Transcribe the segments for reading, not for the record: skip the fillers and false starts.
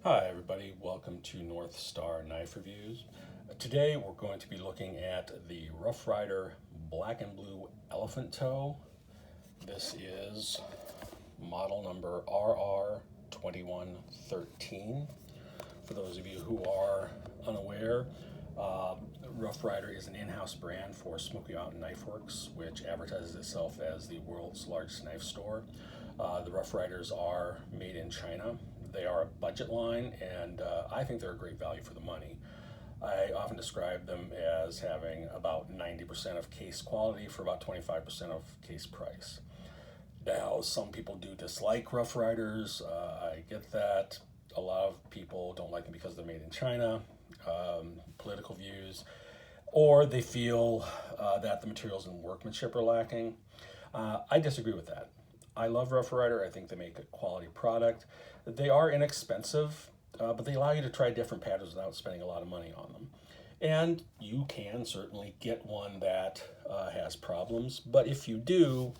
Hi everybody, welcome to North Star Knife Reviews. Today we're going to be looking at the Rough Ryder Black and Blue Elephant Toe. This is model number RR2113. For those of you who are unaware, Rough Ryder is an in-house brand for Smoky Mountain Knife Works, which advertises itself as the world's largest knife store. The Rough Ryders are made in China. They are a budget line, and I think they're a great value for the money. I often describe them as having about 90% of case quality for about 25% of case price. Now, some people do dislike Rough Ryders. I get that. A lot of people don't like them because they're made in China, political views, or they feel that the materials and workmanship are lacking. I disagree with that. I love Rough Ryder. I think they make a quality product. They are inexpensive, but they allow you to try different patterns without spending a lot of money on them. And you can certainly get one that has problems, but if you do,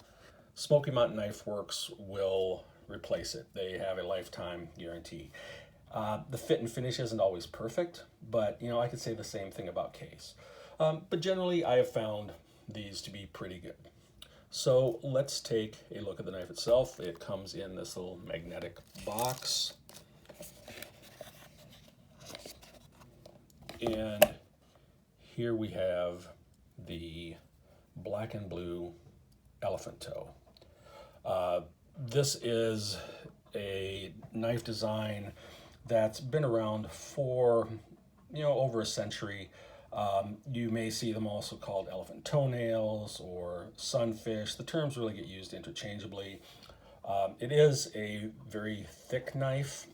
Smoky Mountain Knife Works will replace it. They have a lifetime guarantee. The fit and finish isn't always perfect, but I could say the same thing about case. But generally, I have found these to be pretty good. So let's take a look at the knife itself. It comes in this little magnetic box. And here we have the black and blue elephant toe. This is a knife design that's been around for over a century. You may see them also called elephant toenails or sunfish. The terms really get used interchangeably. It is a very thick knife.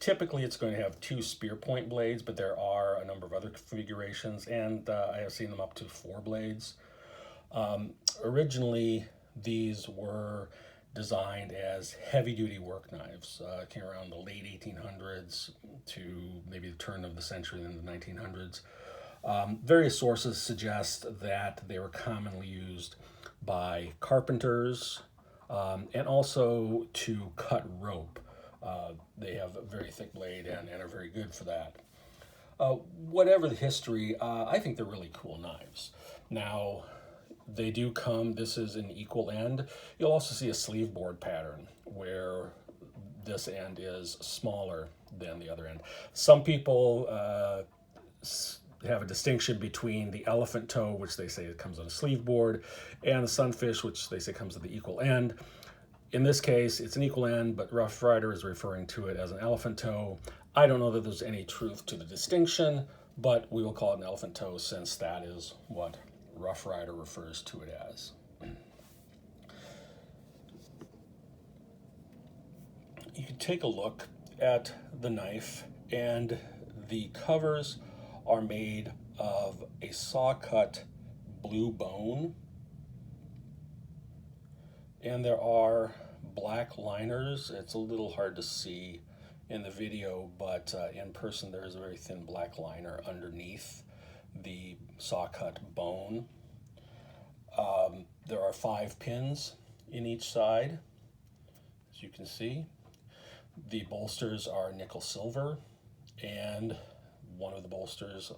Typically it's going to have 2 spear point blades, but there are a number of other configurations, and I have seen them up to 4 blades. Originally these were designed as heavy-duty work knives. Came around the late 1800s to maybe the turn of the century in the 1900s. Various sources suggest that they were commonly used by carpenters and also to cut rope. They have a very thick blade and are very good for that. Whatever the history, I think they're really cool knives. Now, they do come, this is an equal end. You'll also see a sleeve board pattern where this end is smaller than the other end. Some people have a distinction between the elephant toe, which they say comes on a sleeve board, and the sunfish, which they say comes at the equal end. In this case, it's an equal end, but Rough Ryder is referring to it as an elephant toe. I don't know that there's any truth to the distinction, but we will call it an elephant toe since that is what Rough Ryder refers to it as. You can take a look at the knife, and the covers are made of a saw-cut blue bone, and there are black liners. It's a little hard to see in the video, but in person there is a very thin black liner underneath the saw-cut bone. There are 5 pins in each side, as you can see. The bolsters are nickel silver, and one of the bolsters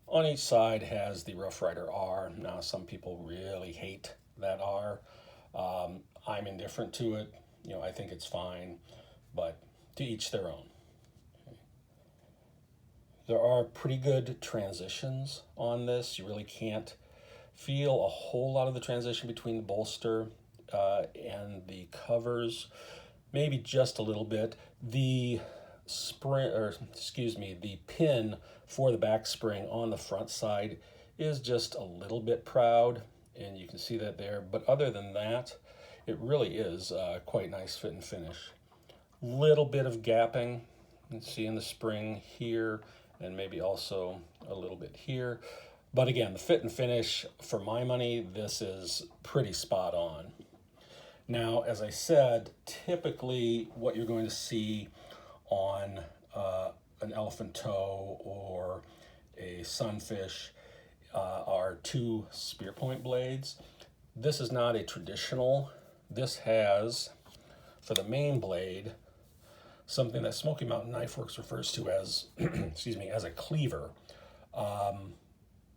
on each side has the Rough Ryder R. Now, some people really hate that R. I'm indifferent to it. I think it's fine, but to each their own. Okay. There are pretty good transitions on this. You really can't feel a whole lot of the transition between the bolster and the covers. Maybe just a little bit. The the pin for the back spring on the front side is just a little bit proud, and you can see that there. But other than that, it really is quite nice fit and finish. Little bit of gapping, you can see in the spring here, and maybe also a little bit here. But again, the fit and finish, for my money, this is pretty spot on. Now, as I said, typically what you're going to see on an elephant toe or a sunfish are 2 spear point blades. This is not a traditional. This has, for the main blade, something that Smoky Mountain Knife Works refers to as, excuse me, as a cleaver.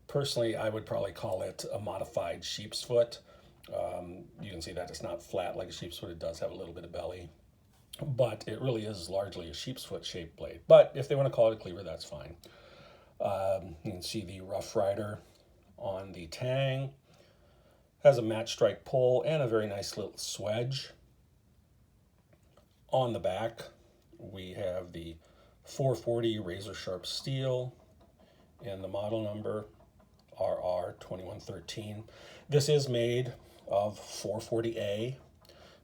Personally, I would probably call it a modified sheepsfoot. You can see that it's not flat like a sheepsfoot. It does have a little bit of belly, but it really is largely a sheepsfoot shaped blade. But if they want to call it a cleaver, that's fine. You can see the Rough Ryder on the tang. Has a match strike pull and a very nice little swedge. On the back, we have the 440 razor sharp steel and the model number RR2113. This is made of 440A,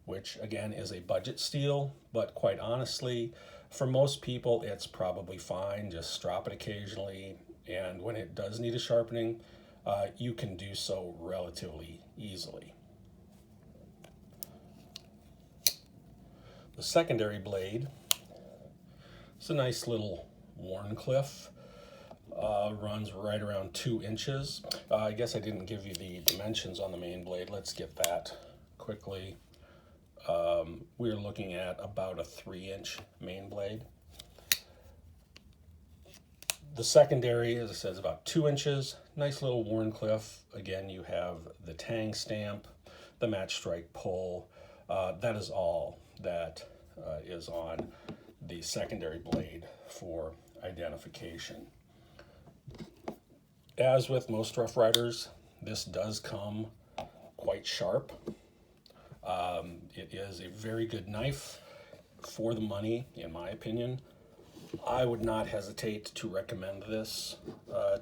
which again is a budget steel, but quite honestly, for most people it's probably fine. Just strop it occasionally, and when it does need a sharpening, you can do so relatively easily. The secondary blade is a nice little Wharnecliffe. Runs right around 2 inches. I guess I didn't give you the dimensions on the main blade. Let's get that quickly. We're looking at about a 3-inch main blade. The secondary, as I said, is about 2 inches. Nice little Wharnecliffe. Again, you have the tang stamp, the match strike pull. That is all that is on the secondary blade for identification. As with most Rough Ryders, this does come quite sharp. It is a very good knife for the money, in my opinion. I would not hesitate to recommend this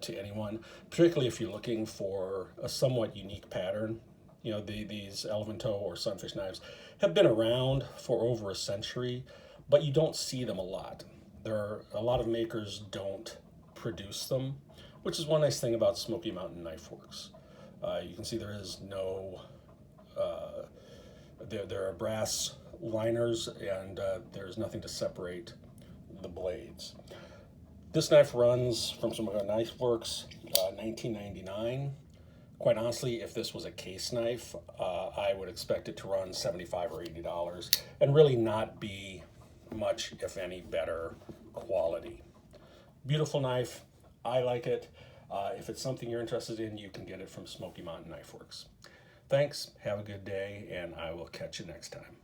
to anyone, particularly if you're looking for a somewhat unique pattern. You know, these elephant toe or sunfish knives have been around for over a century, but you don't see them a lot. There are a lot of makers don't produce them, which is one nice thing about Smoky Mountain Knife Works. You can see there is no, there are brass liners, and there's nothing to separate the blades. This knife runs from Smoky Mountain Knife Works, $19.99. Quite honestly, if this was a case knife, I would expect it to run $75 or $80 and really not be much, if any, better quality. Beautiful knife. I like it. If it's something you're interested in, you can get it from Smoky Mountain Knife Works. Thanks, have a good day, and I will catch you next time.